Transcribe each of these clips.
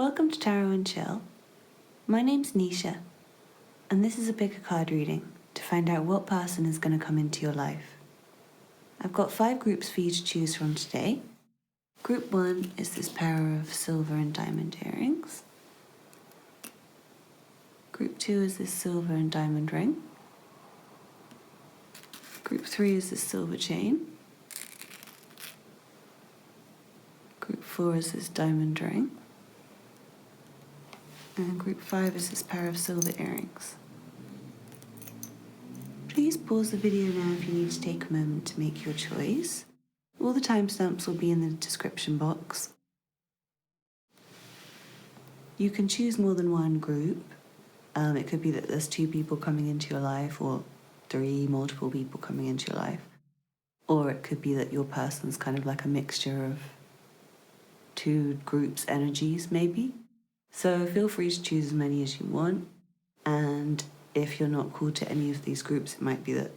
welcome to Tarot and Chill. My name's Nisha, and this is a pick a card reading to find out what person is going to come into your life. I've got 5 groups for you to choose from today. Group 1 is this pair of silver and diamond earrings. Group 2 is this silver and diamond ring. Group 3 is this silver chain. Group 4 is this diamond ring. And group 5 is this pair of silver earrings. Please pause the video now if you need to take a moment to make your choice. All the timestamps will be in the description box. You can choose more than one group. It could be that there's 2 people coming into your life, or 3 multiple people coming into your life. Or it could be that your person's kind of like a mixture of 2 groups' energies, maybe. So feel free to choose as many as you want. And if you're not called to any of these groups, it might be that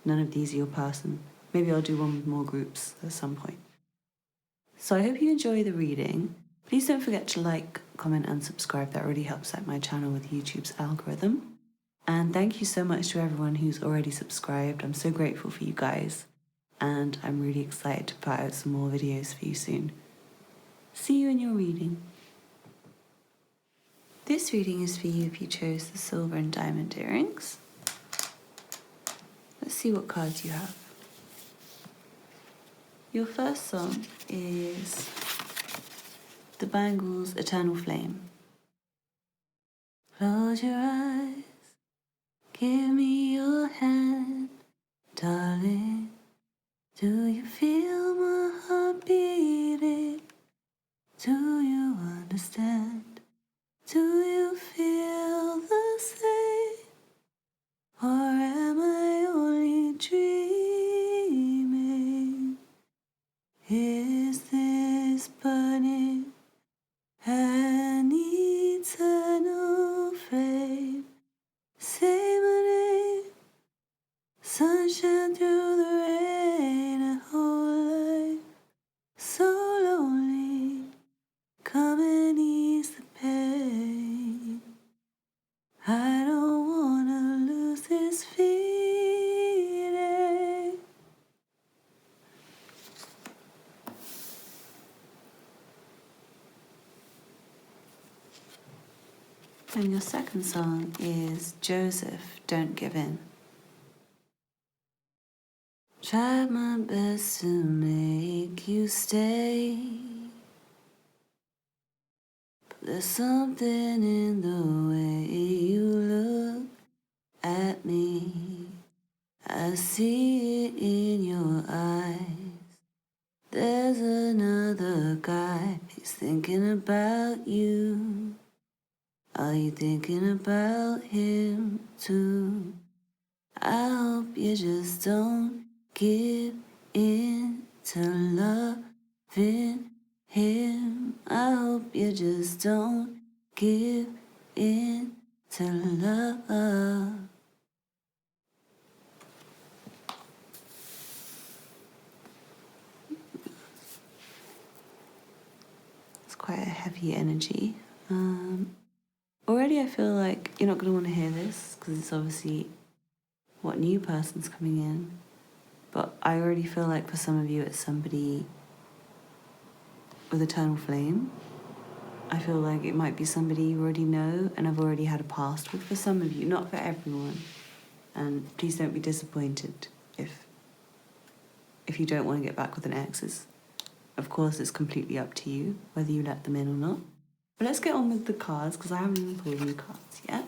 none of these are your person. Maybe I'll do one with more groups at some point. So I hope you enjoy the reading. Please don't forget to like, comment and subscribe. That really helps out my channel with YouTube's algorithm. And thank you so much to everyone who's already subscribed. I'm so grateful for you guys. And I'm really excited to put out some more videos for you soon. See you in your reading. This reading is for you if you chose the silver and diamond earrings. Let's see what cards you have. Your first song is The Bangles' Eternal Flame. Close your eyes, give me your hand, darling. Do you feel my heart beating? Do you understand? Do you feel the same? Or am I only dreaming? Is this burning an eternal flame? Say my name, sunshine through the rain, a whole life so lonely. Come and ease the pain. I don't wanna lose this feeling. And your second song is Joseph, Don't Give In. Tried my best to make you stay, but there's something in the way you look at me. I see it in your eyes. There's another guy, he's thinking about you. Are you thinking about him too? I hope you just don't give in to loving him. I hope you just don't give in to love. It's quite a heavy energy. Already I feel like you're not going to want to hear this because it's obviously what new person's coming in. But I already feel like for some of you it's somebody with eternal flame. I feel like it might be somebody you already know and have already had a past with for some of you, not for everyone. And please don't be disappointed if you don't want to get back with an ex. Of course, it's completely up to you whether you let them in or not. But let's get on with the cards because I haven't even pulled any cards yet.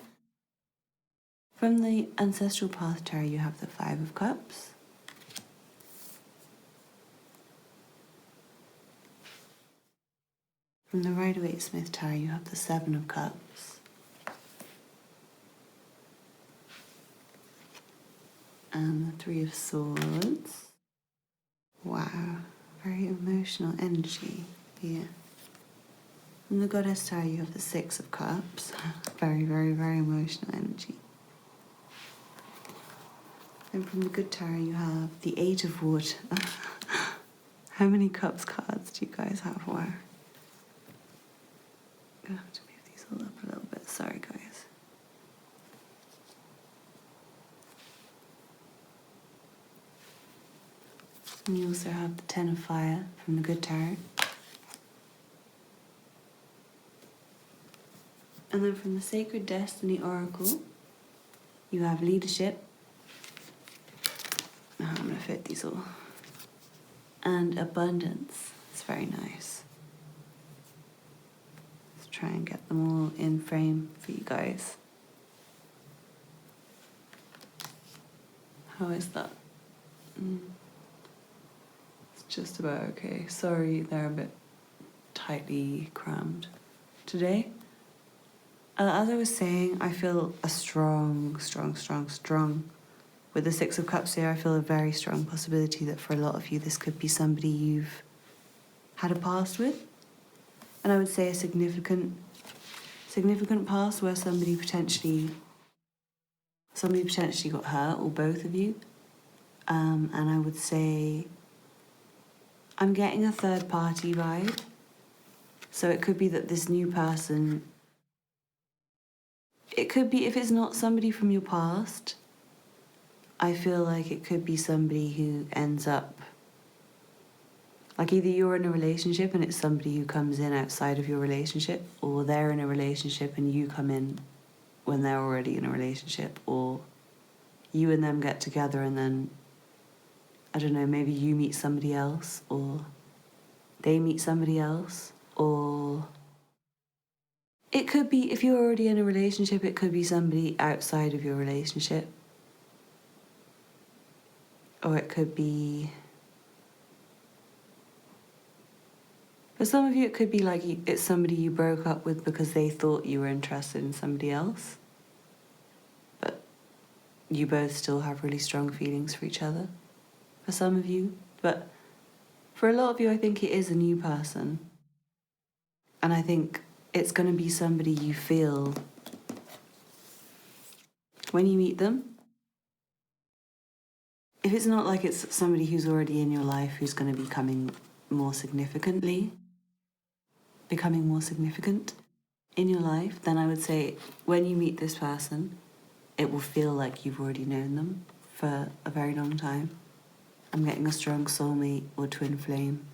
From the Ancestral Path Tarot, you have the 5 of Cups. From the Rider-Waite-Smith Tarot, you have the 7 of Cups. And the 3 of Swords. Wow, very emotional energy here. From the Goddess Tarot, you have the 6 of Cups. Very, very, very emotional energy. And from the Good Tarot, you have the 8 of Water. How many Cups cards do you guys have? Wow. gonna have to move these all up a little bit. Sorry, guys. And you also have the Ten of Fire from the Good Tarot. And then from the Sacred Destiny Oracle, you have Leadership. Now I'm going to fit these all. And Abundance. It's very nice. Let's try and get them all in frame for you guys. How is that? It's just about okay. Sorry, they're a bit tightly crammed today. As I was saying, I feel a strong. With the Six of Cups here, I feel a very strong possibility that for a lot of you, this could be somebody you've had a past with. And I would say a significant past where somebody potentially got hurt, or both of you. And I would say I'm getting a third party vibe. So it could be that this new person, it could be, if it's not somebody from your past, I feel like it could be somebody who ends up, like either you're in a relationship and it's somebody who comes in outside of your relationship, or they're in a relationship and you come in when they're already in a relationship, or you and them get together and then, I don't know, maybe you meet somebody else, or they meet somebody else, or it could be, if you're already in a relationship, it could be somebody outside of your relationship. Or it could be, for some of you, it could be like it's somebody you broke up with because they thought you were interested in somebody else. But you both still have really strong feelings for each other. For some of you. But for a lot of you, I think it is a new person. And I think it's going to be somebody you feel when you meet them. If it's not like it's somebody who's already in your life who's going to be becoming more significant in your life, then I would say when you meet this person, it will feel like you've already known them for a very long time. I'm getting a strong soulmate or twin flame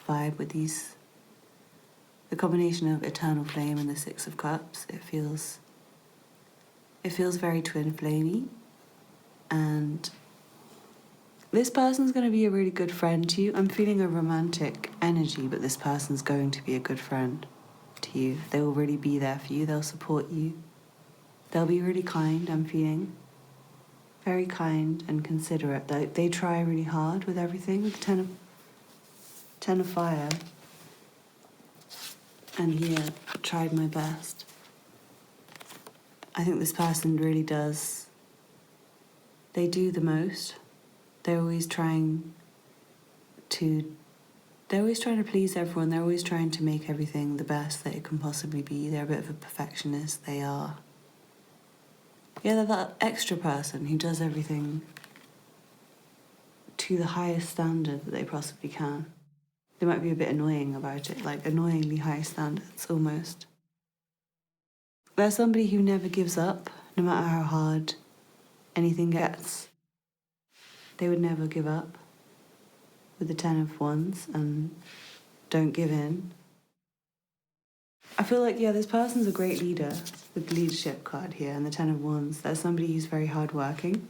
vibe with these. The combination of Eternal Flame and the Six of Cups, it feels very twin flamey. And this person's going to be a really good friend to you. I'm feeling a romantic energy, but this person's going to be a good friend to you. They will really be there for you. They'll support you. They'll be really kind, I'm feeling. Very kind and considerate. They try really hard with everything, with the Ten of Fire. And here, tried my best. I think this person really does. They do the most. They're always trying to please everyone. They're always trying to make everything the best that it can possibly be. They're a bit of a perfectionist. They are. Yeah, they're that extra person who does everything to the highest standard that they possibly can. They might be a bit annoying about it, like annoyingly high standards almost. They're somebody who never gives up, no matter how hard anything gets. They would never give up with the Ten of Wands and don't give in. I feel like, yeah, this person's a great leader with the Leadership card here and the Ten of Wands. There's somebody who's very hardworking,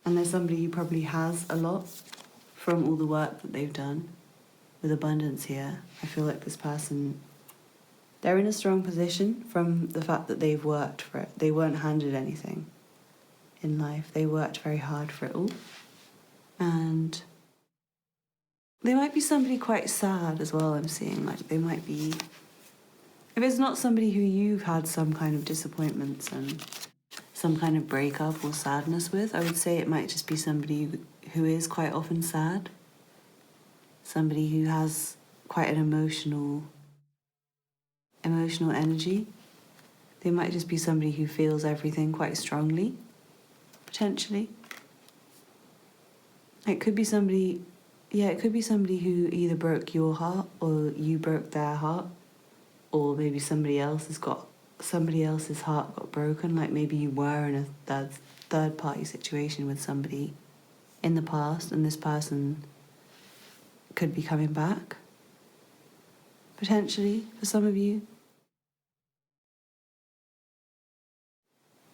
and there's somebody who probably has a lot from all the work that they've done with Abundance here. I feel like this person, they're in a strong position from the fact that they've worked for it. They weren't handed anything in life. They worked very hard for it all. And they might be somebody quite sad as well, I'm seeing. Like, they might be, if it's not somebody who you've had some kind of disappointments and some kind of breakup or sadness with, I would say it might just be somebody who is quite often sad. Somebody who has quite an emotional energy. They might just be somebody who feels everything quite strongly, potentially. It could be somebody, yeah, it could be somebody who either broke your heart or you broke their heart. or maybe somebody else's heart got broken. Like maybe you were in a third party situation with somebody in the past, and this person could be coming back, potentially, for some of you.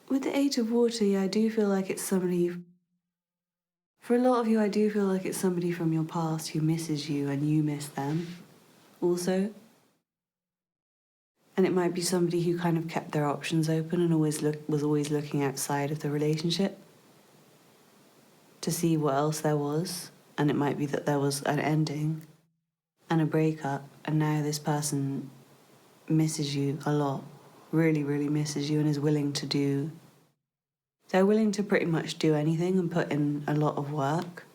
With the Eight of Water, yeah, I do feel like it's somebody... For a lot of you, I do feel like it's somebody from your past who misses you and you miss them also. And it might be somebody who kind of kept their options open and was always looking outside of the relationship to see what else there was. And it might be that there was an ending and a breakup, and now this person misses you a lot, really, really misses you, and is willing to do... They're willing to pretty much do anything and put in a lot of work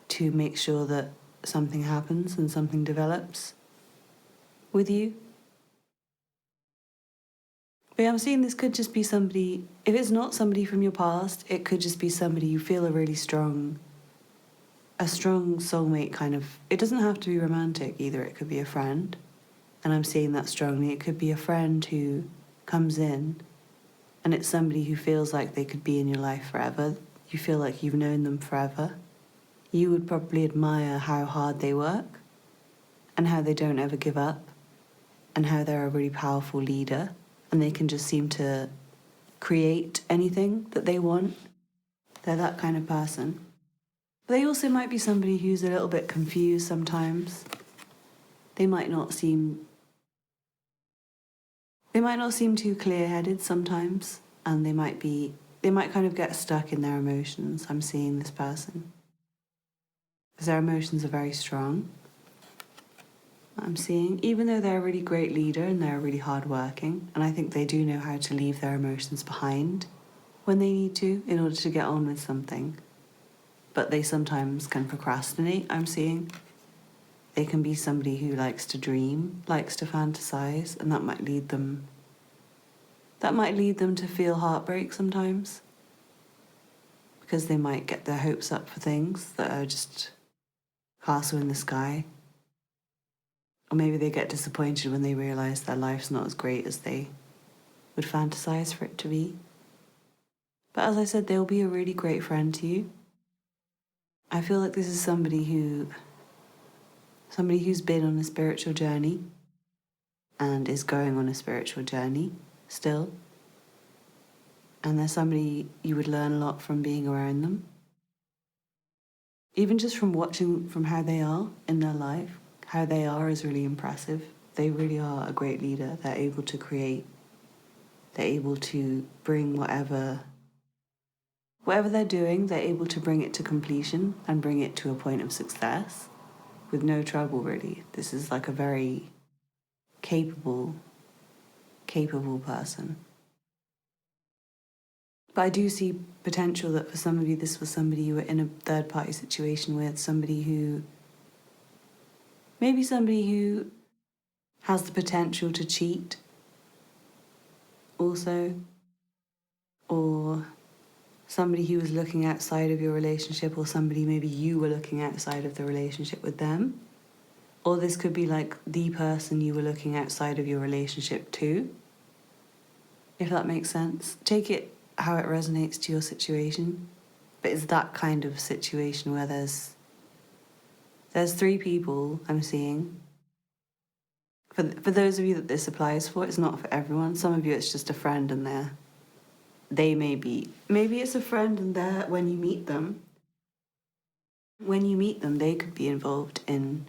to make sure that something happens and something develops with you. But yeah, I'm seeing this could just be somebody... If it's not somebody from your past, it could just be somebody you feel a strong soulmate kind of... It doesn't have to be romantic either, it could be a friend. And I'm seeing that strongly. It could be a friend who comes in, and it's somebody who feels like they could be in your life forever. You feel like you've known them forever. You would probably admire how hard they work and how they don't ever give up and how they're a really powerful leader and they can just seem to create anything that they want. They're that kind of person. But they also might be somebody who's a little bit confused sometimes. They might not seem too clear-headed sometimes, and they might kind of get stuck in their emotions. I'm seeing this person, because their emotions are very strong. I'm seeing, even though they're a really great leader and they're really hardworking, and I think they do know how to leave their emotions behind when they need to in order to get on with something, but they sometimes can procrastinate, I'm seeing. They can be somebody who likes to dream, likes to fantasize, and that might lead them to feel heartbreak sometimes, because they might get their hopes up for things that are just castle in the sky. Or maybe they get disappointed when they realise their life's not as great as they would fantasize for it to be. But as I said, they'll be a really great friend to you. I feel like this is somebody who's been on a spiritual journey and is going on a spiritual journey still. And they're somebody you would learn a lot from being around them. Even just from watching from how they are in their life, how they are is really impressive. They really are a great leader. They're able to create. They're able to bring whatever they're doing, they're able to bring it to completion and bring it to a point of success with no trouble, really. This is like a very capable person. But I do see potential that for some of you, this was somebody you were in a third-party situation with, maybe somebody who has the potential to cheat also, or somebody who was looking outside of your relationship, or somebody maybe you were looking outside of the relationship with them. Or this could be like the person you were looking outside of your relationship to, if that makes sense. Take it how it resonates to your situation. But it's that kind of situation where there's three people I'm seeing. For those of you that this applies for, it's not for everyone. Some of you it's just a friend and maybe it's a friend and when you meet them, they could be involved in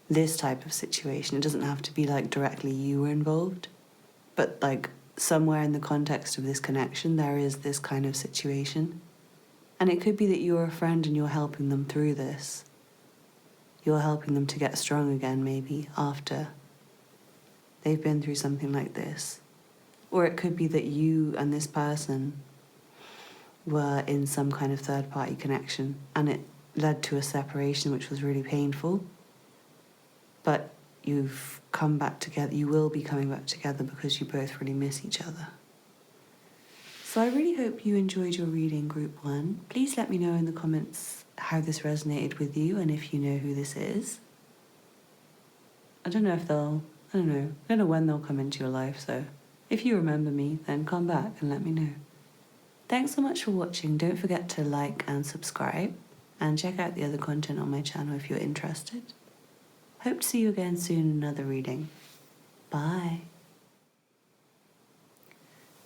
this type of situation. It doesn't have to be like directly you were involved, but like somewhere in the context of this connection, there is this kind of situation. And it could be that you're a friend and you're helping them through this. You're helping them to get strong again, maybe, after they've been through something like this. Or it could be that you and this person were in some kind of third-party connection and it led to a separation which was really painful. But you've come back together, you will be coming back together because you both really miss each other. So I really hope you enjoyed your reading, Group 1. Please let me know in the comments how this resonated with you and if you know who this is. I don't know if they'll I don't know. I don't know when they'll come into your life, so if you remember me, then come back and let me know. Thanks so much for watching. Don't forget to like and subscribe, and check out the other content on my channel if you're interested. Hope to see you again soon in another reading. Bye.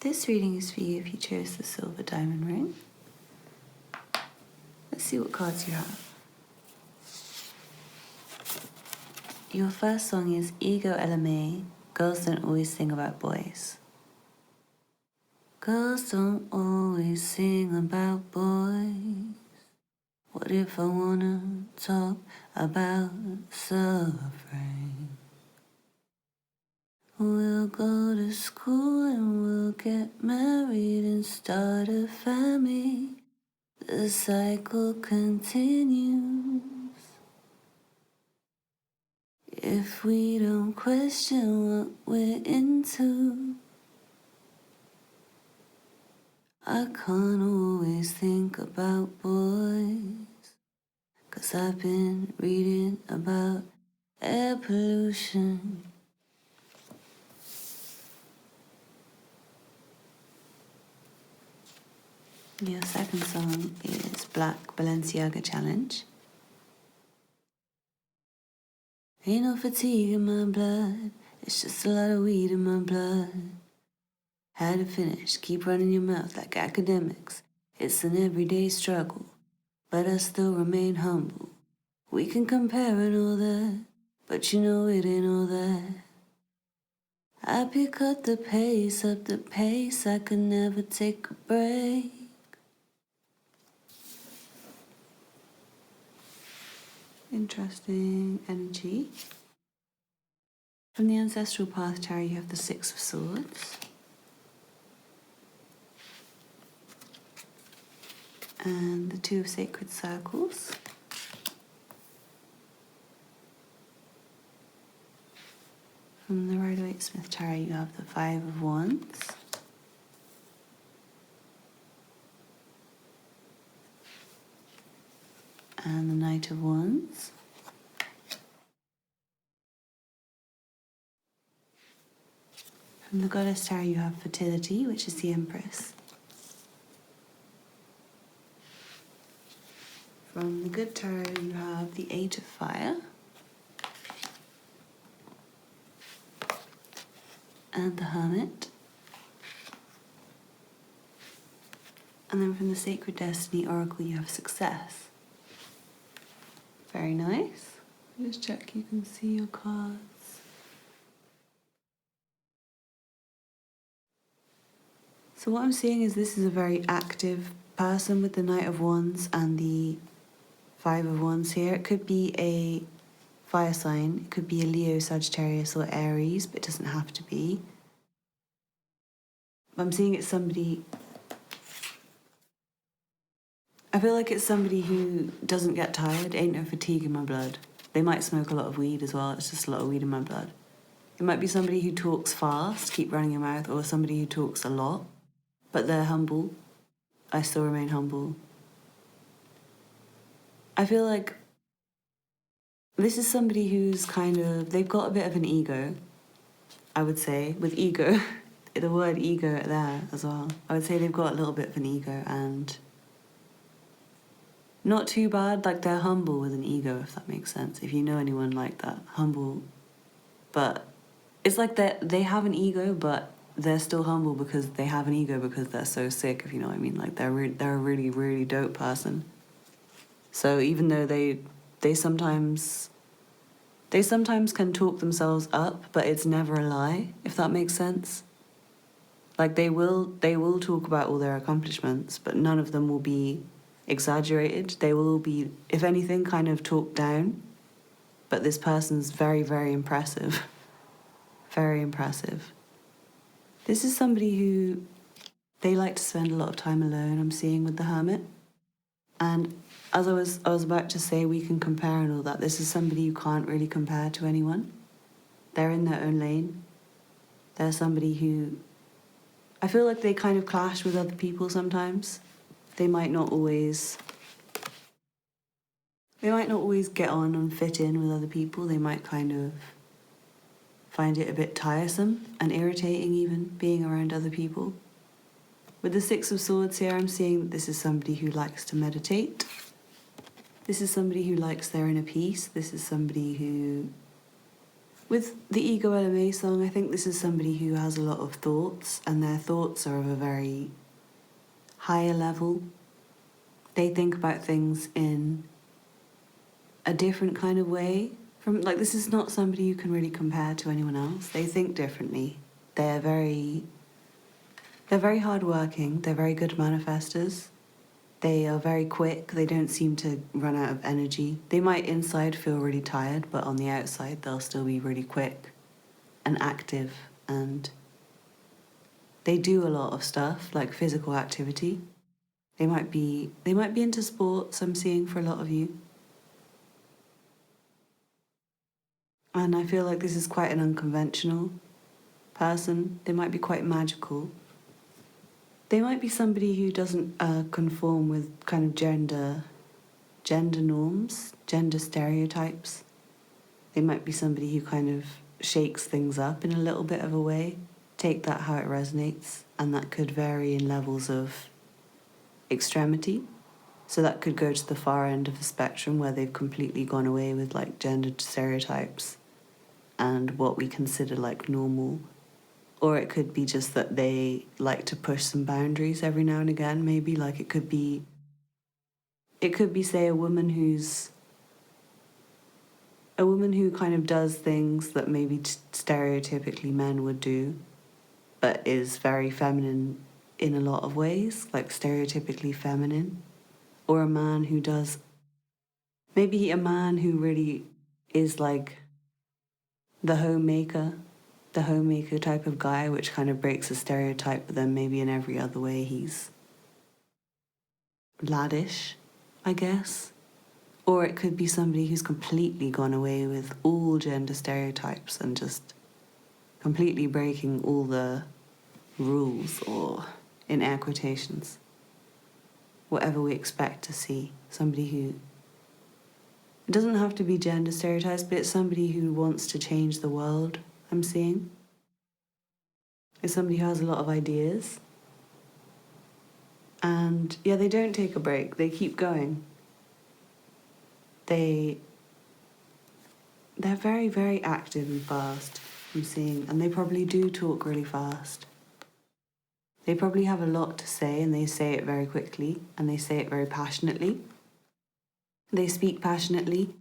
This reading is for you if you chose the silver diamond ring. Let's see what cards you have. Your first song is Ego LMA, Girls Don't Always Sing About Boys. Girls don't always sing about boys. What if I wanna talk about suffering? We'll go to school and we'll get married and start a family. The cycle continues. If we don't question what we're into, I can't always think about boys, 'cause I've been reading about air pollution. Your second song is Black Balenciaga Challenge. Ain't no fatigue in my blood, it's just a lot of weed in my blood. Had to finish, keep running your mouth like academics. It's an everyday struggle, but I still remain humble. We can compare and all that, but you know it ain't all that. I pick up the pace, I could never take a break. Interesting energy. From the Ancestral Path Tarot, you have the Six of Swords. And the Two of Sacred Circles. From the Rider-Waite-Smith Tarot, you have the Five of Wands. And the Knight of Wands. From the Goddess Tarot, you have Fertility, which is the Empress. From the Good Tarot, you have the Eight of Fire. And the Hermit. And then from the Sacred Destiny Oracle, you have Success. Very nice. Just check you can see your cards. So what I'm seeing is this is a very active person with the Knight of Wands and the Five of Wands here. It could be a fire sign, it could be a Leo, Sagittarius or Aries, but it doesn't have to be. I'm seeing it's somebody, I feel like it's somebody who doesn't get tired. Ain't no fatigue in my blood. They might smoke a lot of weed as well. It's just a lot of weed in my blood. It might be somebody who talks fast, keep running your mouth, or somebody who talks a lot, but they're humble. I still remain humble. I feel like this is somebody who's kind of, they've got a bit of an ego, I would say, with ego. The word ego there as well. I would say they've got a little bit of an ego, and not too bad, like they're humble with an ego, if that makes sense. If you know anyone like that, humble, but it's like they have an ego, but they're still humble because they have an ego because they're so sick, if you know what I mean. Like they're a really, really dope person. So even though they sometimes can talk themselves up, but it's never a lie, if that makes sense. Like they will talk about all their accomplishments, but none of them will be exaggerated. They will all be, if anything, kind of talked down. But this person's very, very impressive. Very impressive. This is somebody who, they like to spend a lot of time alone, I'm seeing with the Hermit. And as I was about to say, we can compare and all that. This is somebody you can't really compare to anyone. They're in their own lane. They're somebody who, I feel like they kind of clash with other people sometimes. They might not always get on and fit in with other people. They might kind of find it a bit tiresome and irritating even, being around other people. With the Six of Swords here, I'm seeing that this is somebody who likes to meditate. This is somebody who likes their inner peace. This is somebody who, with the Ego LMA song, I think this is somebody who has a lot of thoughts, and their thoughts are of a very higher level. They think about things in a different kind of way. This is not somebody you can really compare to anyone else. They think differently. They're very hardworking. They're very good manifestors. They are very quick. They don't seem to run out of energy. They might inside feel really tired, but on the outside they'll still be really quick and active, and they do a lot of stuff like physical activity. They might be into sports, I'm seeing, for a lot of you. And I feel like this is quite an unconventional person. They might be quite magical. They might be somebody who doesn't conform with kind of gender norms, gender stereotypes. They might be somebody who kind of shakes things up in a little bit of a way. Take that how it resonates, and that could vary in levels of extremity. So that could go to the far end of the spectrum where they've completely gone away with like gender stereotypes and what we consider like normal. Or it could be just that they like to push some boundaries every now and again, maybe. Like it could be, say, a woman who kind of does things that maybe stereotypically men would do, but is very feminine in a lot of ways, like stereotypically feminine. Or a man who does, maybe a man who really is like the homemaker type of guy, which kind of breaks the stereotype, but then maybe in every other way he's laddish, I guess. Or it could be somebody who's completely gone away with all gender stereotypes and just completely breaking all the rules, or in air quotations, whatever we expect to see. Somebody who, it doesn't have to be gender stereotypes, but it's somebody who wants to change the world, I'm seeing. It's somebody who has a lot of ideas. And yeah, they don't take a break. They keep going. They're very, very active and fast, I'm seeing, and they probably do talk really fast. They probably have a lot to say, and they say it very quickly, and they say it very passionately. They speak passionately.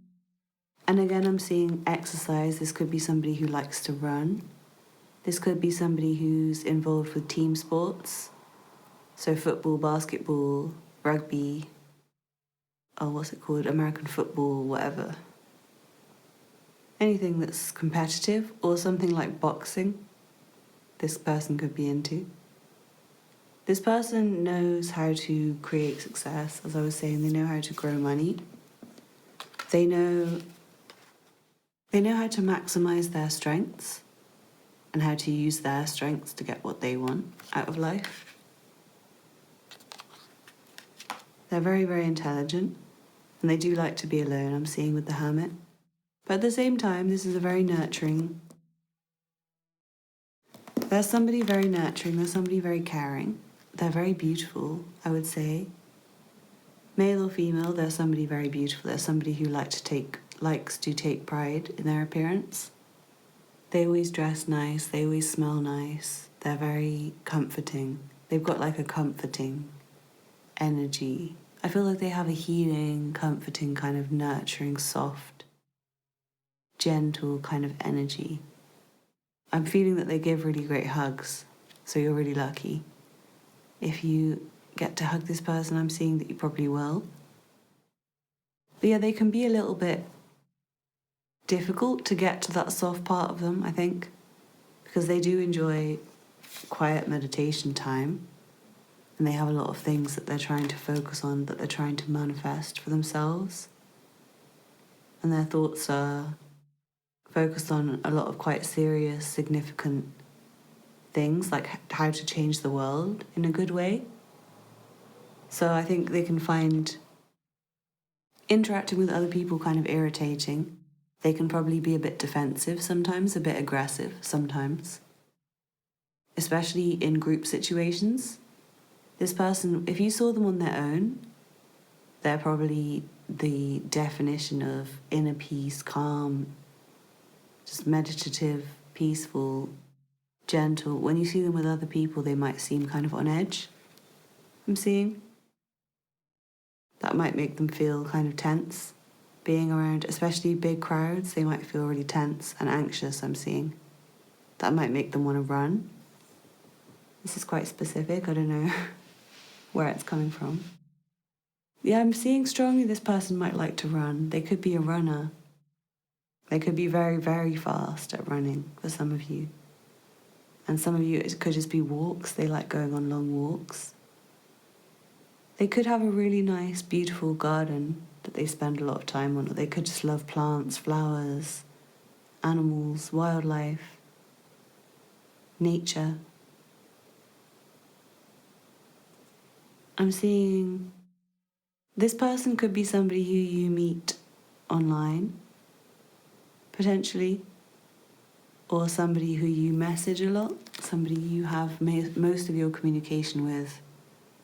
And again, I'm seeing exercise. This could be somebody who likes to run. This could be somebody who's involved with team sports. So football, basketball, rugby, American football, whatever. Anything that's competitive, or something like boxing, this person could be into. This person knows how to create success. As I was saying, they know how to grow money. They know how to maximize their strengths and how to use their strengths to get what they want out of life. They're very, very intelligent, and they do like to be alone, I'm seeing, with the Hermit. But at the same time, this is a very nurturing. There's somebody very nurturing, there's somebody very caring. They're very beautiful, I would say. Male or female, there's somebody very beautiful. There's somebody who likes to take pride in their appearance. They always dress nice, they always smell nice. They're very comforting. They've got like a comforting energy. I feel like they have a healing, comforting, kind of nurturing, soft, gentle kind of energy. I'm feeling that they give really great hugs, so you're really lucky. If you get to hug this person, I'm seeing that you probably will. But yeah, they can be a little bit difficult to get to that soft part of them, I think, because they do enjoy quiet meditation time, and they have a lot of things that they're trying to focus on, that they're trying to manifest for themselves. And their thoughts are focused on a lot of quite serious, significant things, like how to change the world in a good way. So I think they can find interacting with other people kind of irritating. They can probably be a bit defensive sometimes, a bit aggressive sometimes, especially in group situations. This person, if you saw them on their own, they're probably the definition of inner peace, calm, just meditative, peaceful, gentle. When you see them with other people, they might seem kind of on edge, I'm seeing. That might make them feel kind of tense. Being around, especially big crowds, they might feel really tense and anxious, I'm seeing. That might make them want to run. This is quite specific, I don't know where it's coming from. Yeah, I'm seeing strongly this person might like to run. They could be a runner. They could be very, very fast at running for some of you. And some of you, it could just be walks. They like going on long walks. They could have a really nice, beautiful garden that they spend a lot of time on. Or they could just love plants, flowers, animals, wildlife, nature. I'm seeing this person could be somebody who you meet online, potentially, or somebody who you message a lot, somebody you have most of your communication with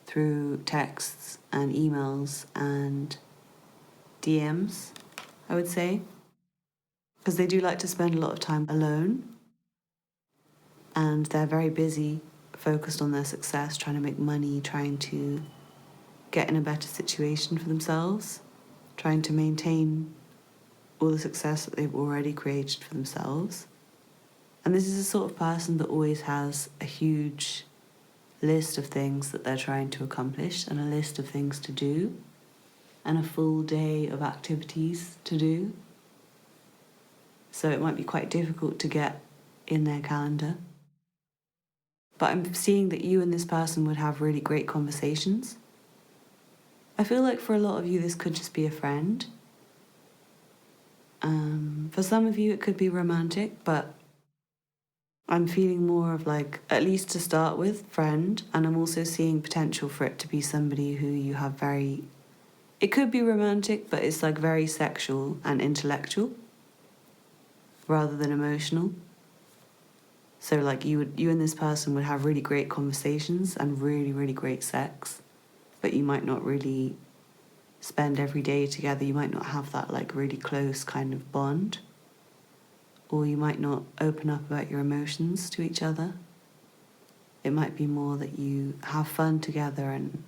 through texts and emails and DMs, I would say, because they do like to spend a lot of time alone and they're very busy, focused on their success, trying to make money, trying to get in a better situation for themselves, trying to maintain all the success that they've already created for themselves. And this is the sort of person that always has a huge list of things that they're trying to accomplish and a list of things to do and a full day of activities to do. So it might be quite difficult to get in their calendar. But I'm seeing that you and this person would have really great conversations. I feel like for a lot of you, this could just be a friend. For some of you, it could be romantic, but I'm feeling more of like, at least to start with, friend. And I'm also seeing potential for it to be somebody who you have very... It could be romantic, but it's like very sexual and intellectual rather than emotional. So like you and this person would have really great conversations and really, really great sex, but you might not really spend every day together. You might not have that like really close kind of bond, or you might not open up about your emotions to each other. It might be more that you have fun together and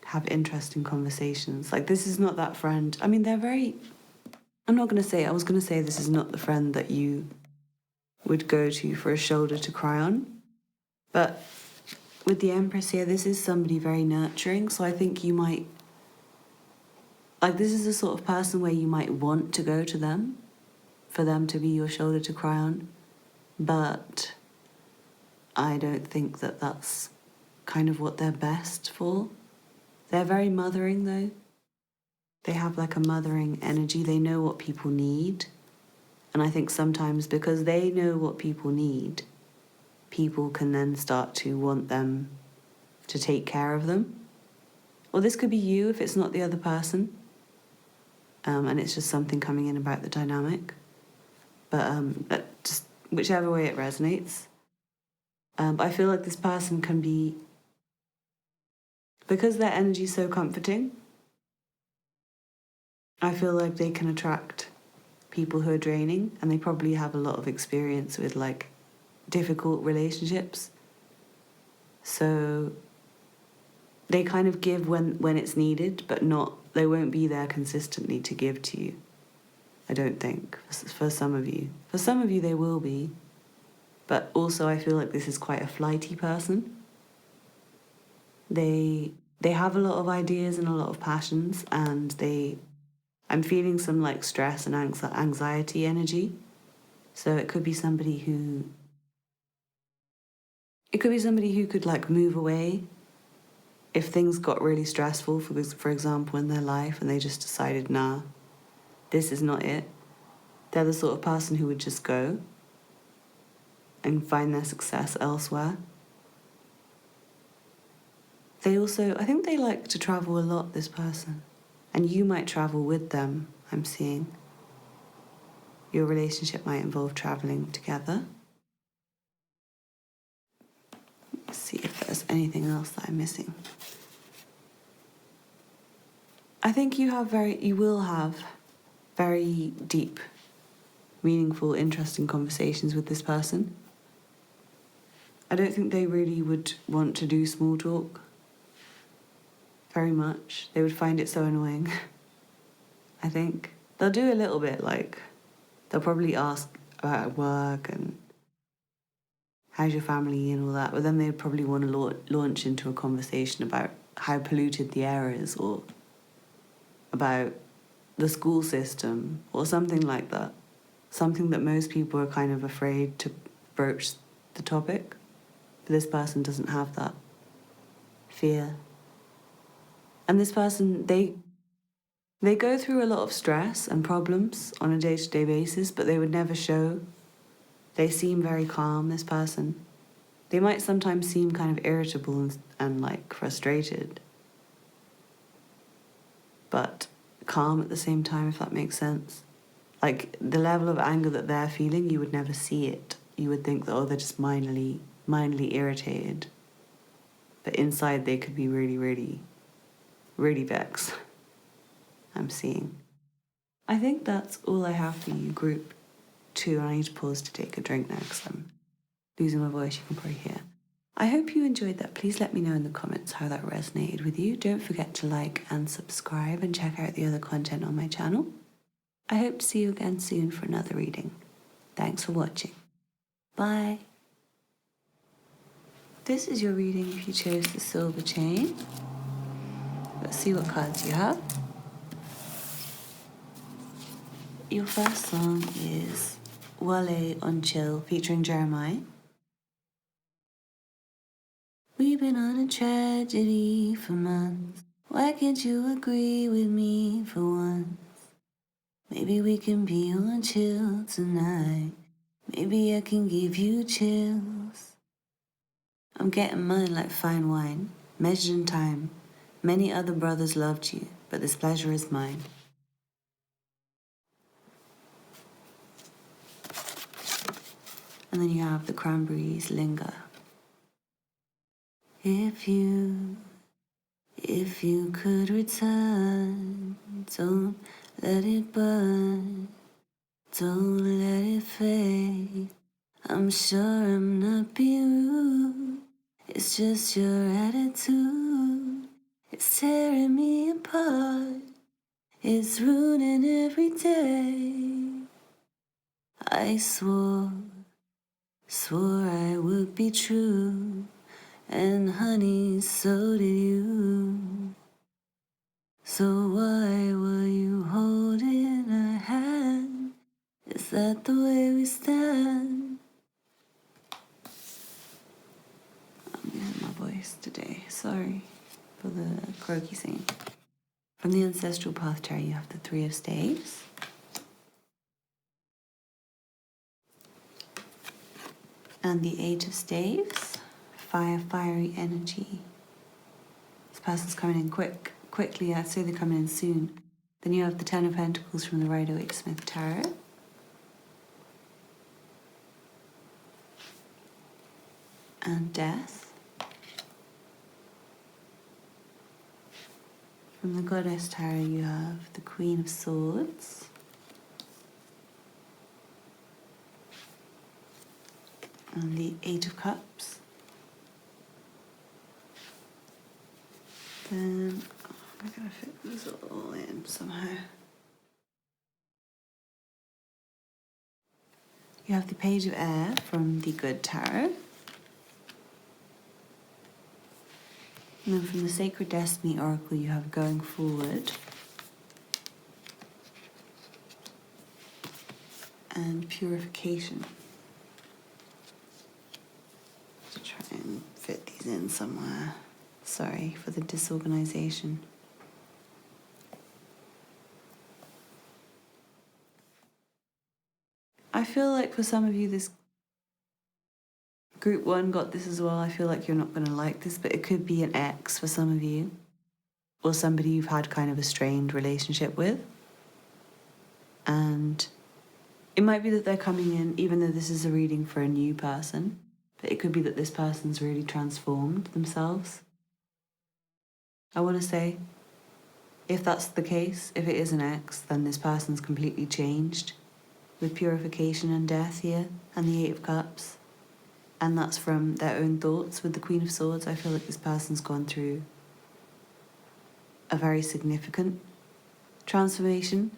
have interesting conversations. Like this is not that friend. I mean, they're very... I was going to say this is not the friend that you would go to for a shoulder to cry on. But with the Empress here, this is somebody very nurturing. So I think you might... Like this is the sort of person where you might want to go to them for them to be your shoulder to cry on. But I don't think that that's kind of what they're best for. They're very mothering though. They have like a mothering energy. They know what people need. And I think sometimes because they know what people need, people can then start to want them to take care of them. Or this could be you if it's not the other person. And it's just something coming in about the dynamic. But just whichever way it resonates. But I feel like this person can be... Because their energy is so comforting, I feel like they can attract people who are draining, and they probably have a lot of experience with like difficult relationships. So they kind of give when it's needed, but they won't be there consistently to give to you. I don't think, for some of you. For some of you they will be, but also I feel like this is quite a flighty person. They have a lot of ideas and a lot of passions, and I'm feeling some like stress and anxiety energy. So it could be somebody who could like move away if things got really stressful, for example, in their life, and they just decided, nah, this is not it. They're the sort of person who would just go and find their success elsewhere. They also, I think they like to travel a lot, this person. And you might travel with them, I'm seeing. Your relationship might involve traveling together. Let's see if there's anything else that I'm missing. I think you will have very deep, meaningful, interesting conversations with this person. I don't think they really would want to do small talk very much. They would find it so annoying. I think they'll do a little bit, like they'll probably ask about work and how's your family and all that, but then they'd probably want to launch into a conversation about how polluted the air is, or about the school system, or something like that. Something that most people are kind of afraid to broach the topic. But this person doesn't have that fear. And this person, they go through a lot of stress and problems on a day-to-day basis, but they would never show. They seem very calm, this person. They might sometimes seem kind of irritable and like frustrated, but calm at the same time, if that makes sense. Like the level of anger that they're feeling, you would never see it. You would think that, oh, they're just mildly irritated. But inside they could be really, really, really vexed. I'm seeing. I think that's all I have for you, group 2. I need to pause to take a drink now because I'm losing my voice, you can probably hear. I hope you enjoyed that. Please let me know in the comments how that resonated with you. Don't forget to like and subscribe and check out the other content on my channel. I hope to see you again soon for another reading. Thanks for watching. Bye. This is your reading if you chose the silver chain. Let's see what cards you have. Your first song is Wale on Chill featuring Jeremiah. We've been on a tragedy for months. Why can't you agree with me for once? Maybe we can be on chill tonight. Maybe I can give you chills. I'm getting mine like fine wine, measured in time. Many other brothers loved you, but this pleasure is mine. And then you have the Cranberries Linger. If you could return, don't let it burn, don't let it fade. I'm sure I'm not being rude, it's just your attitude. It's tearing me apart, it's ruining every day. I swore I would be true. And honey, so did you. So why were you holding her hand? Is that the way we stand? I'm losing my voice today. Sorry for the croaky singing. From the Ancestral Path Tarot, you have the 3 of Staves. And the 8 of Staves. Fiery energy. This person's coming in quickly. I'd say they're coming in soon. Then you have the 10 of Pentacles from the Rider-Waite-Smith Tarot. And Death. From the Goddess Tarot, you have the Queen of Swords. And the 8 of Cups. Then, I gotta fit these all in somehow. You have the Page of Air from the Good Tarot. And then from the Sacred Destiny Oracle, you have Going Forward. And Purification. Let's try and fit these in somewhere. Sorry for the disorganization. I feel like for some of you, this group 1 got this as well. I feel like you're not going to like this, but it could be an ex for some of you, or somebody you've had kind of a strained relationship with. And It might be that they're coming in, even though this is a reading for a new person, but it could be that this person's really transformed themselves. I want to say, if that's the case, if it is an ex, then this person's completely changed with purification and death here and the Eight of Cups. And that's from their own thoughts with the Queen of Swords. I feel like this person's gone through a very significant transformation,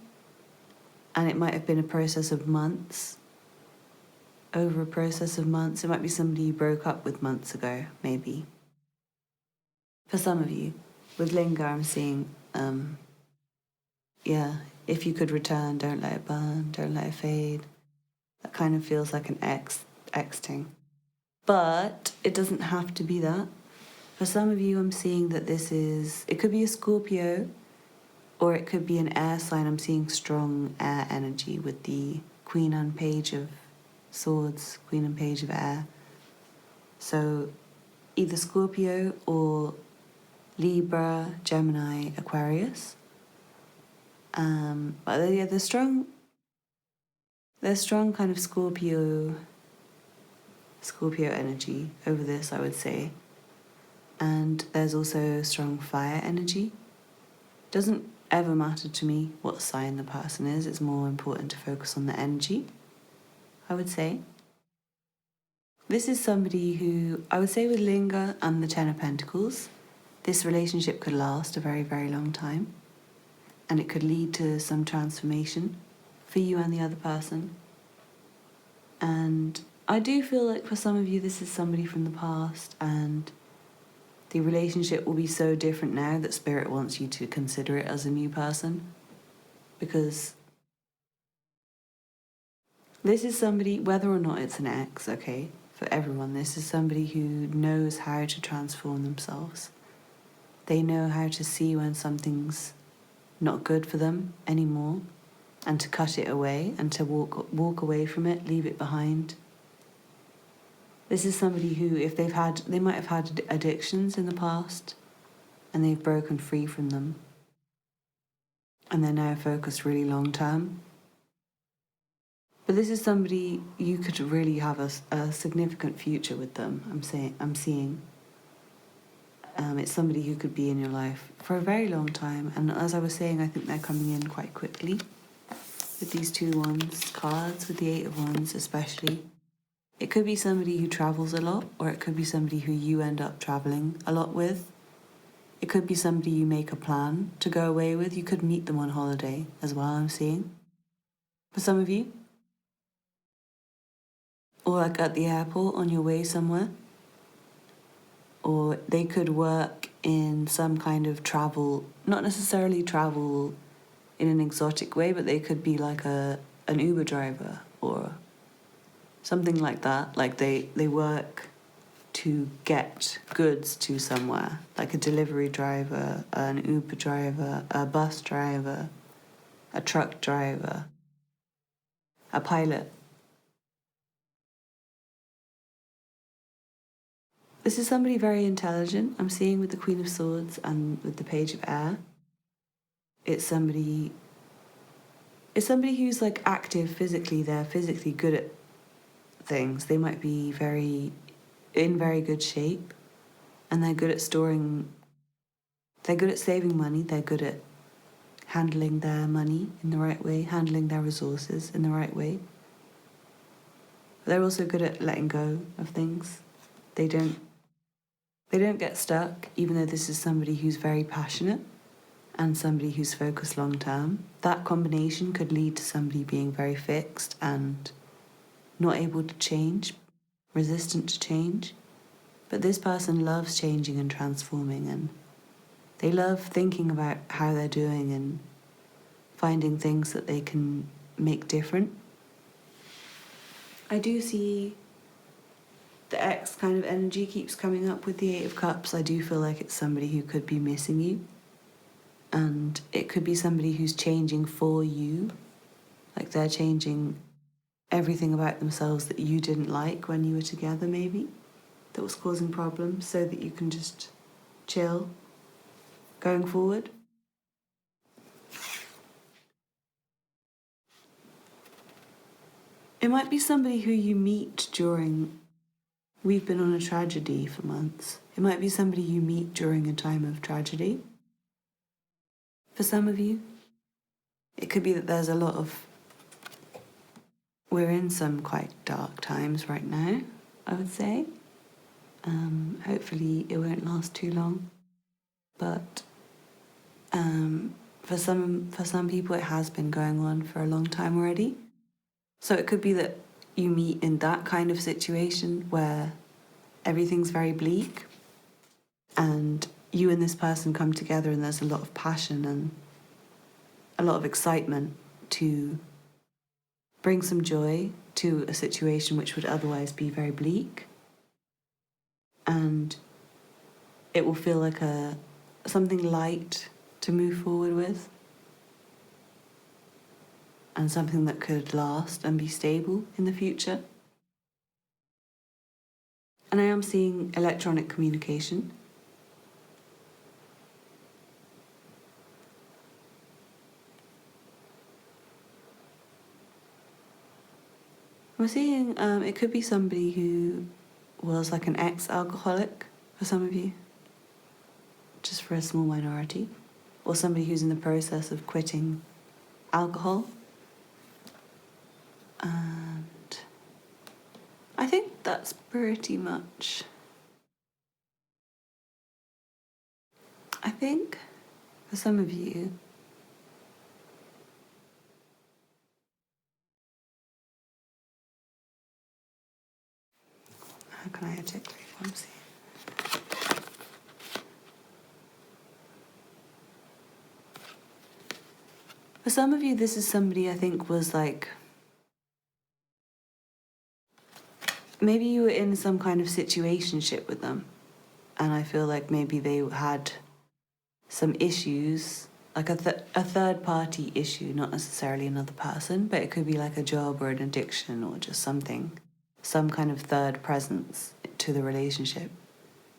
and it might have been a process of months. Over a process of months. It might be somebody you broke up with months ago, maybe. For some of you. With Linga, I'm seeing, if you could return, don't let it burn, don't let it fade. That kind of feels like an ex-ting. But it doesn't have to be that. For some of you, I'm seeing that it could be a Scorpio, or it could be an air sign. I'm seeing strong air energy with the Queen and Page of Swords, Queen and Page of Air. So either Scorpio or Libra, Gemini, Aquarius. But yeah, there's strong kind of Scorpio energy over this, I would say. And there's also strong fire energy. Doesn't ever matter to me what sign the person is. It's more important to focus on the energy, I would say. This is somebody who, I would say with Linga and the Ten of Pentacles, this relationship could last a very, very long time. And it could lead to some transformation for you and the other person. And I do feel like for some of you, this is somebody from the past, and the relationship will be so different now that Spirit wants you to consider it as a new person. Because this is somebody, whether or not it's an ex, okay, for everyone, this is somebody who knows how to transform themselves. They know how to see when something's not good for them anymore, and to cut it away and to walk away from it, leave it behind. This is somebody who, if they might have had addictions in the past, and they've broken free from them, and they're now focused really long term. But this is somebody you could really have a significant future with them. I'm seeing. It's somebody who could be in your life for a very long time, and as I was saying, I think they're coming in quite quickly. With these 2 Wands cards, with the 8 of Wands especially. It could be somebody who travels a lot, or it could be somebody who you end up traveling a lot with. It could be somebody you make a plan to go away with. You could meet them on holiday as well, I'm seeing. For some of you. Or like at the airport on your way somewhere. Or they could work in some kind of travel, not necessarily travel in an exotic way, but they could be like an Uber driver or something like that. Like they work to get goods to somewhere, like a delivery driver, an Uber driver, a bus driver, a truck driver, a pilot. This is somebody very intelligent, I'm seeing with the Queen of Swords and with the Page of Air. It's somebody who's like active physically. They're physically good at things. They might be in very good shape, and they're good at saving money. They're good at handling their money in the right way, handling their resources in the right way. They're also good at letting go of things. They don't get stuck, even though this is somebody who's very passionate and somebody who's focused long term. That combination could lead to somebody being very fixed and not able to change, resistant to change. But this person loves changing and transforming, and they love thinking about how they're doing and finding things that they can make different. I do see the X kind of energy keeps coming up with the Eight of Cups. I do feel like it's somebody who could be missing you. And it could be somebody who's changing for you. Like they're changing everything about themselves that you didn't like when you were together, maybe, that was causing problems, so that you can just chill going forward. It might be somebody who you meet during... We've been on a tragedy for months. It might be somebody you meet during a time of tragedy. For some of you, it could be that there's a lot of... We're in some quite dark times right now, I would say. Hopefully it won't last too long. But for some people it has been going on for a long time already. So it could be that you meet in that kind of situation where everything's very bleak and you and this person come together and there's a lot of passion and a lot of excitement to bring some joy to a situation which would otherwise be very bleak. And it will feel like something light to move forward with, and something that could last and be stable in the future. And I am seeing electronic communication. We're seeing it could be somebody who was like an ex-alcoholic for some of you, just for a small minority, or somebody who's in the process of quitting alcohol. And I think that's pretty much... I think for some of you, how can I articulate what I'm seeing? For some of you, this is somebody I think was like... Maybe you were in some kind of situationship with them, and I feel like maybe they had some issues, like a third-party issue, not necessarily another person, but it could be like a job or an addiction or just something, some kind of third presence to the relationship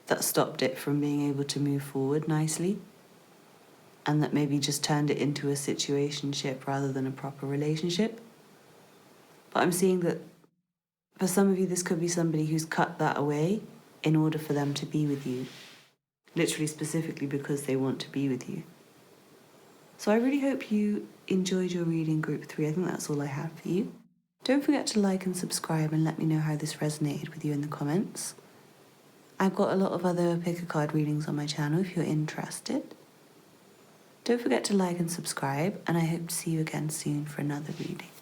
that stopped it from being able to move forward nicely, and that maybe just turned it into a situationship rather than a proper relationship. But I'm seeing that for some of you, this could be somebody who's cut that away in order for them to be with you. Literally, specifically because they want to be with you. So I really hope you enjoyed your reading, Group 3. I think that's all I have for you. Don't forget to like and subscribe and let me know how this resonated with you in the comments. I've got a lot of other pick a card readings on my channel if you're interested. Don't forget to like and subscribe, and I hope to see you again soon for another reading.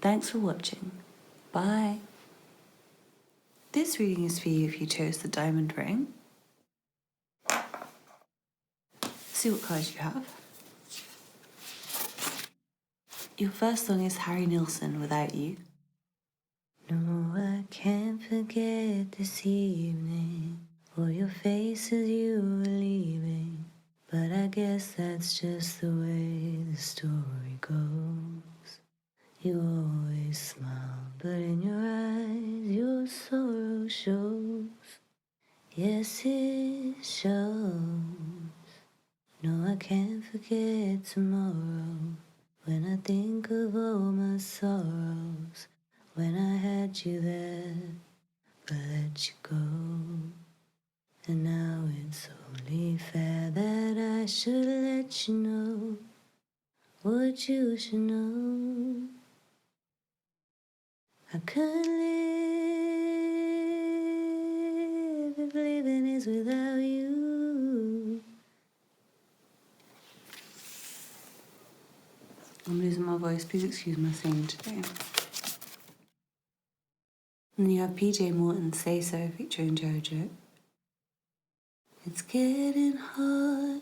Thanks for watching. Bye. This reading is for you if you chose the diamond ring. See what cards you have. Your first song is Harry Nilsson, Without You. No, I can't forget this evening, or your face as you were leaving. But I guess that's just the way the story goes. You always smile, but in your eyes your sorrow shows. Yes, it shows. No, I can't forget tomorrow. When I think of all my sorrows, when I had you there, but let you go. And now it's only fair that I should let you know what you should know. I can't live if living is without you. I'm losing my voice, please excuse my singing today. And then you have PJ Morton, Say So, featuring JoJo. It's getting hard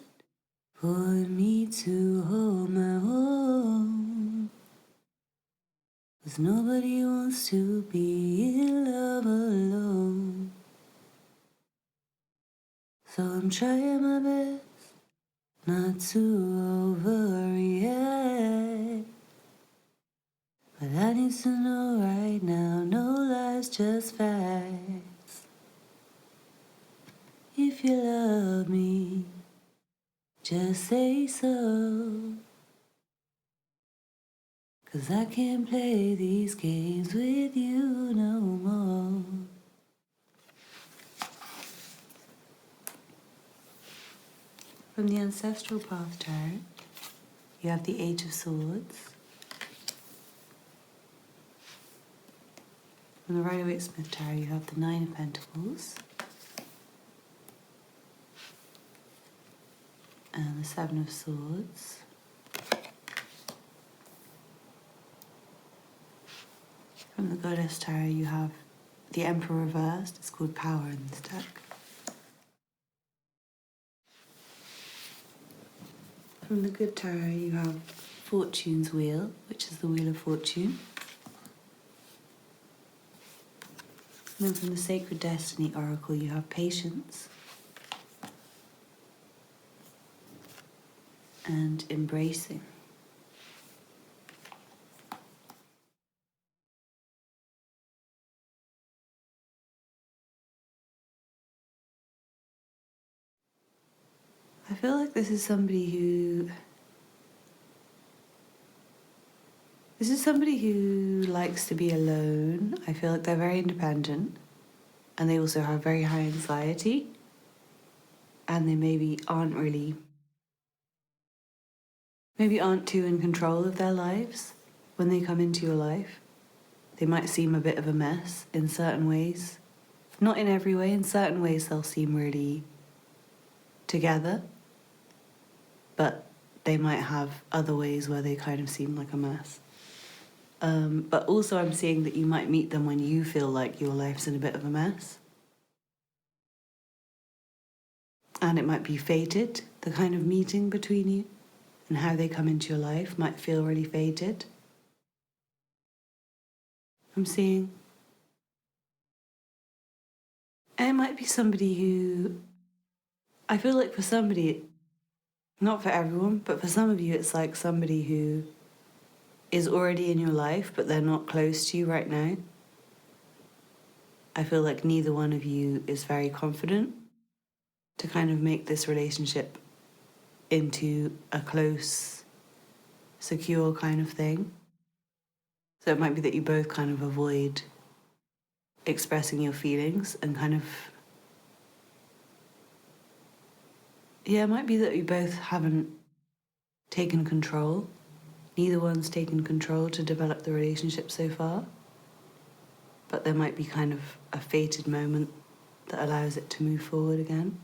for me to hold my own, 'cause nobody wants to be in love alone. So I'm trying my best not to overreact, but I need to know right now, no lies, just facts. If you love me, just say so. 'Cause I can't play these games with you no more. From the Ancestral Path Tarot, you have the Eight of Swords. From the Rider-Waite-Smith Tarot, you have the Nine of Pentacles. And the Seven of Swords. From the Goddess Tarot, you have the Emperor reversed. It's called Power in this deck. From the Good Tarot, you have Fortune's Wheel, which is the Wheel of Fortune. And then from the Sacred Destiny Oracle, you have Patience and Embracing. I feel like this is somebody who likes to be alone. I feel like they're very independent and they also have very high anxiety and they maybe aren't too in control of their lives when they come into your life. They might seem a bit of a mess in certain ways. Not in every way, in certain ways they'll seem really together, but they might have other ways where they kind of seem like a mess. But also I'm seeing that you might meet them when you feel like your life's in a bit of a mess. And it might be fated, the kind of meeting between you and how they come into your life might feel really fated. I'm seeing. And it might be somebody who, I feel like for somebody, not for everyone, but for some of you, it's like somebody who is already in your life, but they're not close to you right now. I feel like neither one of you is very confident to kind of make this relationship into a close, secure kind of thing. So it might be that you both kind of avoid expressing your feelings and kind of, yeah, it might be that you both haven't taken control. Neither one's taken control to develop the relationship so far. But there might be kind of a fated moment that allows it to move forward again.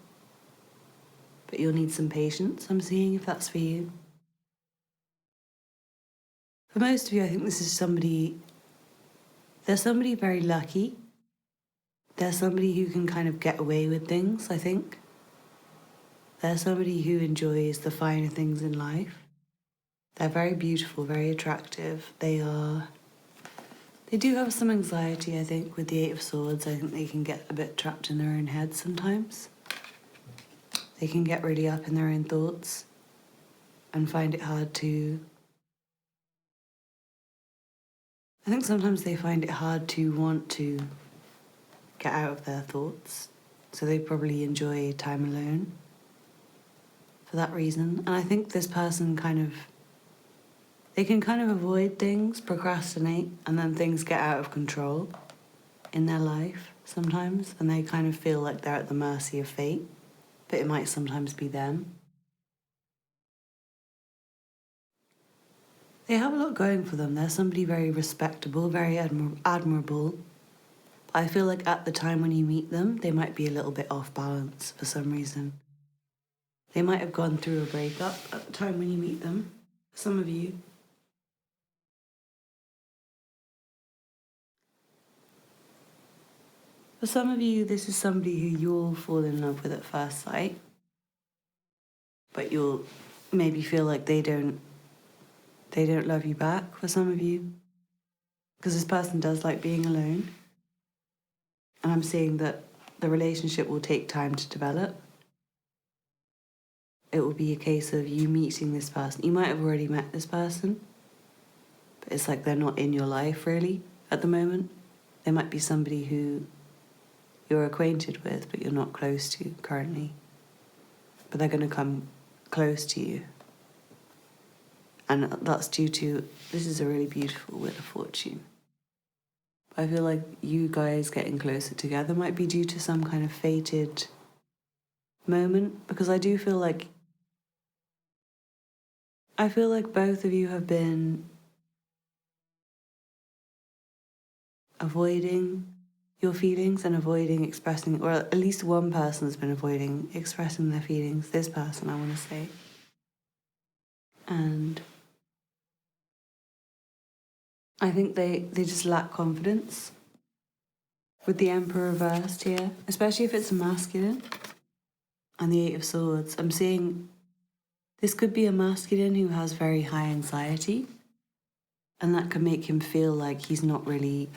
But you'll need some patience, I'm seeing, if that's for you. For most of you, I think this is somebody, they're somebody very lucky. They're somebody who can kind of get away with things, I think. They're somebody who enjoys the finer things in life. They're very beautiful, very attractive. They do have some anxiety, I think, with the Eight of Swords. I think they can get a bit trapped in their own head sometimes. They can get really up in their own thoughts and find it hard to... I think sometimes they find it hard to want to get out of their thoughts. So they probably enjoy time alone for that reason. And I think this person they can kind of avoid things, procrastinate, and then things get out of control in their life sometimes, and they kind of feel like they're at the mercy of fate, but it might sometimes be them. They have a lot going for them. They're somebody very respectable, very admirable. I feel like at the time when you meet them, they might be a little bit off balance for some reason. They might have gone through a breakup at the time when you meet them, some of you. For some of you, this is somebody who you'll fall in love with at first sight, but you'll maybe feel like they don't love you back for some of you, because this person does like being alone. And I'm seeing that the relationship will take time to develop. It will be a case of you meeting this person. You might have already met this person, but it's like they're not in your life really at the moment. There might be somebody who you're acquainted with, but you're not close to currently. But they're going to come close to you. And that's due to, this is a really beautiful Wheel of Fortune. I feel like you guys getting closer together might be due to some kind of fated moment, because I do feel like both of you have been avoiding your feelings and avoiding expressing, or at least one person's been avoiding expressing their feelings, this person, I want to say. And I think they just lack confidence with the Emperor reversed here, especially if it's a masculine and the Eight of Swords. I'm seeing this could be a masculine who has very high anxiety, and that can make him feel like he's not really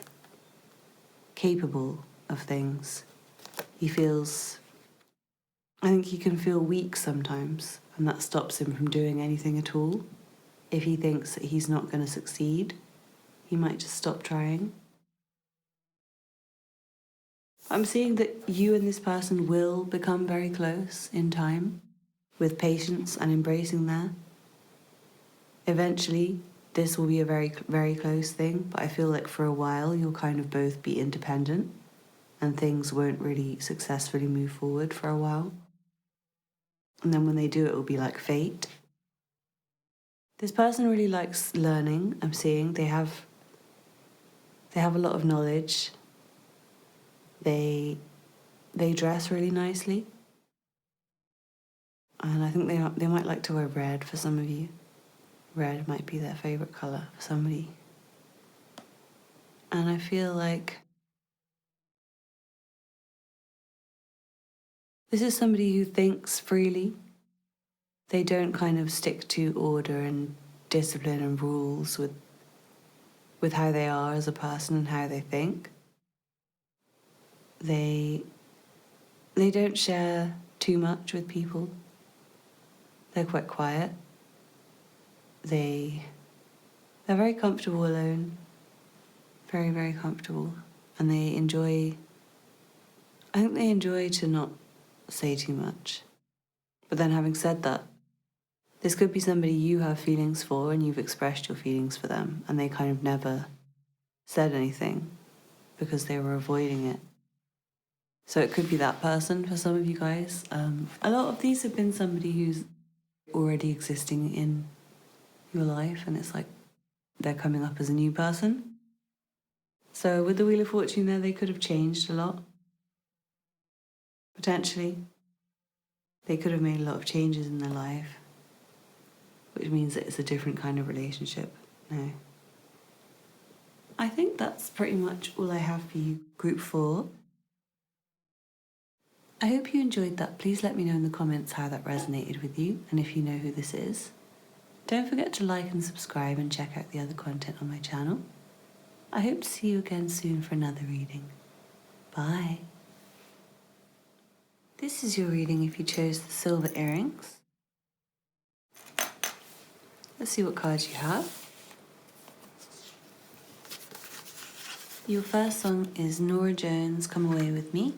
capable of things. He feels, I think he can feel weak sometimes, and that stops him from doing anything at all. If he thinks that he's not going to succeed, he might just stop trying. I'm seeing that you and this person will become very close in time, with patience and embracing that. Eventually, this will be a very, very close thing, but I feel like for a while you'll kind of both be independent and things won't really successfully move forward for a while. And then when they do, it will be like fate. This person really likes learning. I'm seeing they have a lot of knowledge. They dress really nicely. And I think they might like to wear red for some of you. Red might be their favorite color for somebody. And I feel like this is somebody who thinks freely. They don't kind of stick to order and discipline and rules with how they are as a person and how they think. They don't share too much with people. They're quite quiet. They're very comfortable alone. Very, very comfortable. And I think they enjoy to not say too much. But then having said that, this could be somebody you have feelings for and you've expressed your feelings for them and they kind of never said anything because they were avoiding it. So it could be that person for some of you guys. A lot of these have been somebody who's already existing in your life and it's like they're coming up as a new person. So with the Wheel of Fortune there, they could have changed a lot. Potentially. They could have made a lot of changes in their life, which means that it's a different kind of relationship now. I think that's pretty much all I have for you, Group 4. I hope you enjoyed that. Please let me know in the comments how that resonated with you and if you know who this is. Don't forget to like and subscribe and check out the other content on my channel. I hope to see you again soon for another reading. Bye. This is your reading if you chose the silver earrings. Let's see what cards you have. Your first song is Norah Jones' Come Away With Me.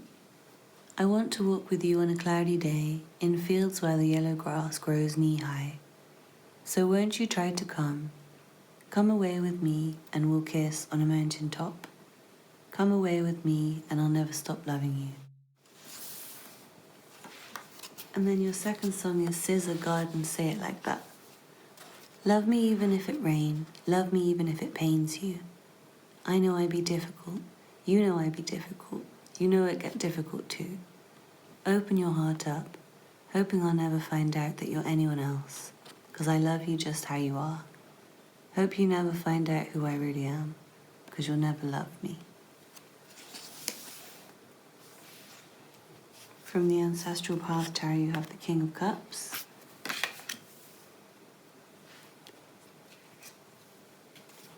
I want to walk with you on a cloudy day in fields where the yellow grass grows knee-high. So won't you try to come? Come away with me and we'll kiss on a mountain top. Come away with me and I'll never stop loving you. And then your second song is Scissor God and Say It Like That. Love me even if it rain, love me even if it pains you. I know I be difficult, you know I be difficult, you know it get difficult too. Open your heart up, hoping I'll never find out that you're anyone else, 'cause I love you just how you are. Hope you never find out who I really am, 'cause you'll never love me. From the Ancestral Path Tarot, you have the King of Cups.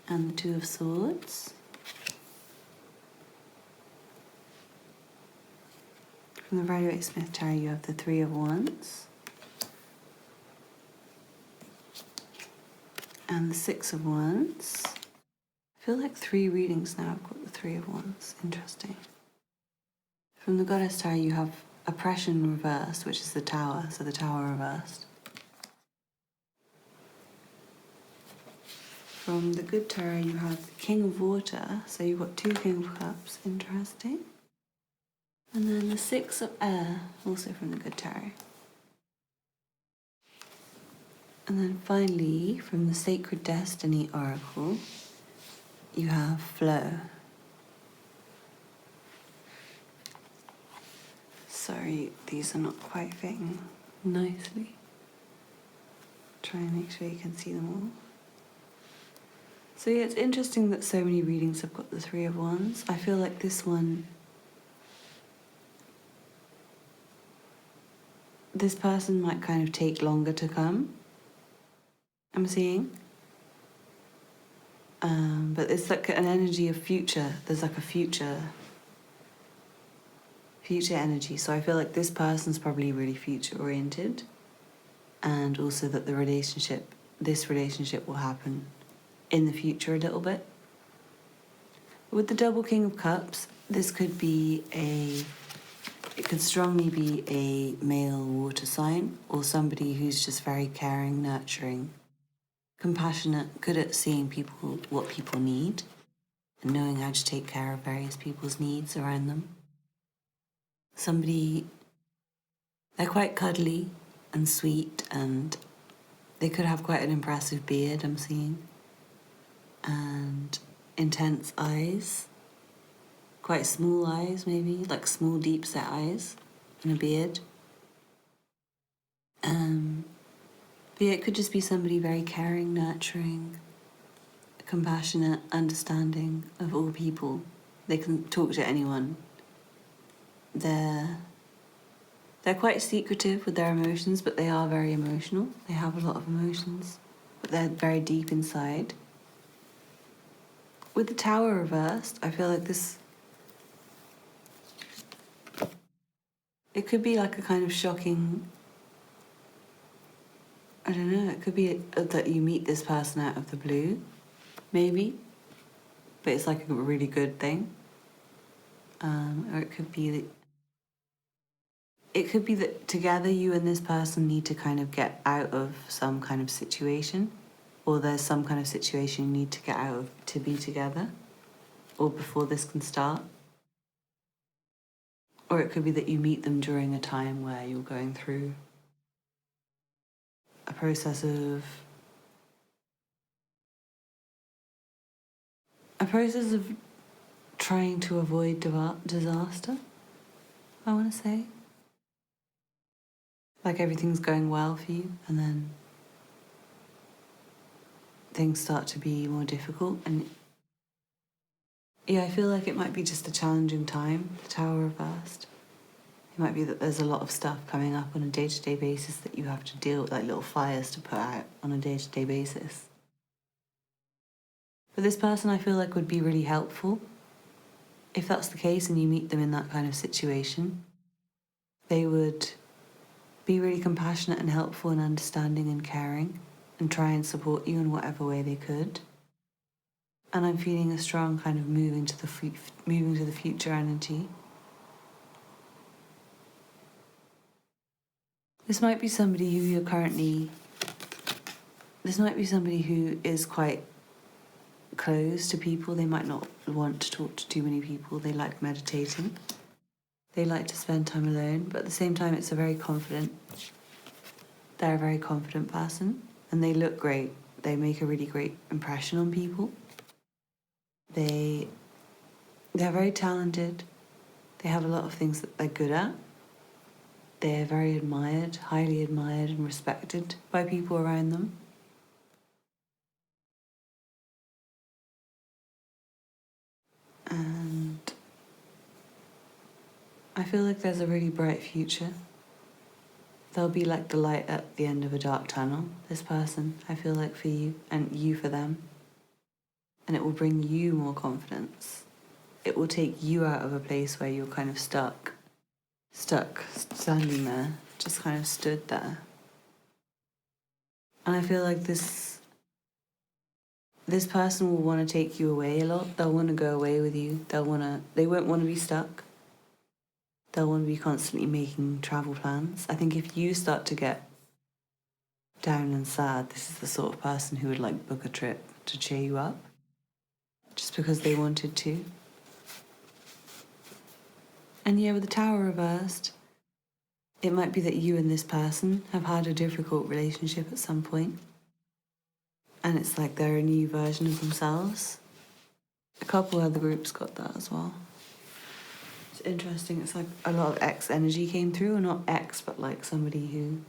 And the Two of Swords. From the Rider-Waite-Smith Tarot, you have the Three of Wands. And the Six of Wands. I feel like 3 readings now I've got the Three of Wands. Interesting. From the Goddess Tarot, you have Oppression reversed, which is the Tower, so the Tower reversed. From the Good Tarot, you have the King of Water. So you've got 2 King of Cups. Interesting. And then the 6 of Air, also from the Good Tarot. And then finally, from the Sacred Destiny Oracle, you have Flow. Sorry, these are not quite fitting nicely. Try and make sure you can see them all. So yeah, it's interesting that so many readings have got the 3 of Wands. I feel like this one, this person might kind of take longer to come, I'm seeing. But it's like an energy of future. There's like a future energy. So I feel like this person's probably really future oriented. And also that this relationship will happen in the future a little bit. With the double King of Cups, this could be it could strongly be a male water sign or somebody who's just very caring, nurturing, compassionate, good at seeing what people need and knowing how to take care of various people's needs around them. They're quite cuddly and sweet, and they could have quite an impressive beard, I'm seeing, and intense eyes, quite small eyes maybe, like small deep set eyes and a beard. But yeah, it could just be somebody very caring, nurturing, compassionate, understanding of all people. They can talk to anyone. They're quite secretive with their emotions, but they are very emotional. They have a lot of emotions, but they're very deep inside. With the Tower reversed, I feel like it could be like a kind of shocking, I don't know, it could be that you meet this person out of the blue, maybe, but it's like a really good thing. Or it could be that together you and this person need to kind of get out of some kind of situation, or there's some kind of situation you need to get out of to be together, or before this can start. Or it could be that you meet them during a time where you're going through a process of trying to avoid disaster, I want to say. Like everything's going well for you, and then things start to be more difficult. And yeah, I feel like it might be just a challenging time, the Tower reversed. It might be that there's a lot of stuff coming up on a day-to-day basis that you have to deal with, like little fires to put out on a day-to-day basis. But this person, I feel like, would be really helpful. If that's the case and you meet them in that kind of situation, they would be really compassionate and helpful and understanding and caring and try and support you in whatever way they could. And I'm feeling a strong kind of moving to the future energy. This might be somebody who is quite closed to people. They might not want to talk to too many people. They like meditating. They like to spend time alone, but at the same time they're a very confident person, and they look great. They make a really great impression on people. They're very talented. They have a lot of things that they're good at. They're very admired, highly admired and respected by people around them. And I feel like there's a really bright future. They'll be like the light at the end of a dark tunnel, this person, I feel like, for you, and you for them. And it will bring you more confidence. It will take you out of a place where you're kind of stuck, standing there, just kind of stood there. And I feel like this person will want to take you away a lot. They'll want to go away with you. They won't want to be stuck. They'll want to be constantly making travel plans. I think if you start to get down and sad, this is the sort of person who would like book a trip to cheer you up just because they wanted to. And yeah, with the Tower reversed, it might be that you and this person have had a difficult relationship at some point, and it's like they're a new version of themselves. A couple other groups got that as well. It's interesting. It's like a lot of ex energy came through, or not ex, but like somebody who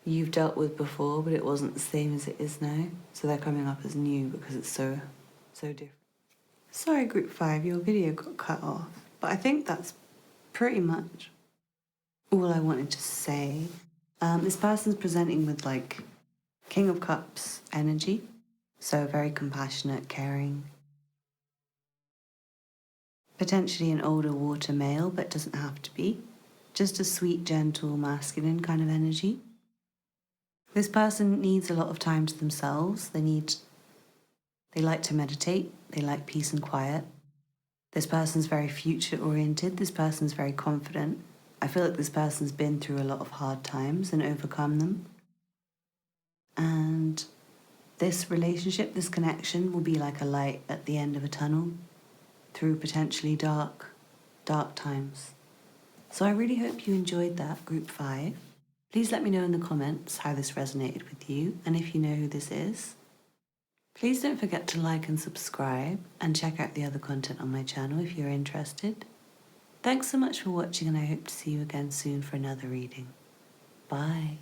you've dealt with before, but it wasn't the same as it is now. So they're coming up as new because it's so different. Sorry, group 5, your video got cut off, but I think that's pretty much all I wanted to say. This person's presenting with like King of Cups energy, so very compassionate, caring. Potentially an older water male, but doesn't have to be. Just a sweet, gentle, masculine kind of energy. This person needs a lot of time to themselves. They like to meditate. They like peace and quiet. This person's very future-oriented. This person's very confident. I feel like this person's been through a lot of hard times and overcome them. And this relationship, this connection will be like a light at the end of a tunnel through potentially dark times. So I really hope you enjoyed that, group 5. Please let me know in the comments how this resonated with you, and if you know who this is. Please don't forget to like and subscribe, and check out the other content on my channel if you're interested. Thanks so much for watching, and I hope to see you again soon for another reading. Bye.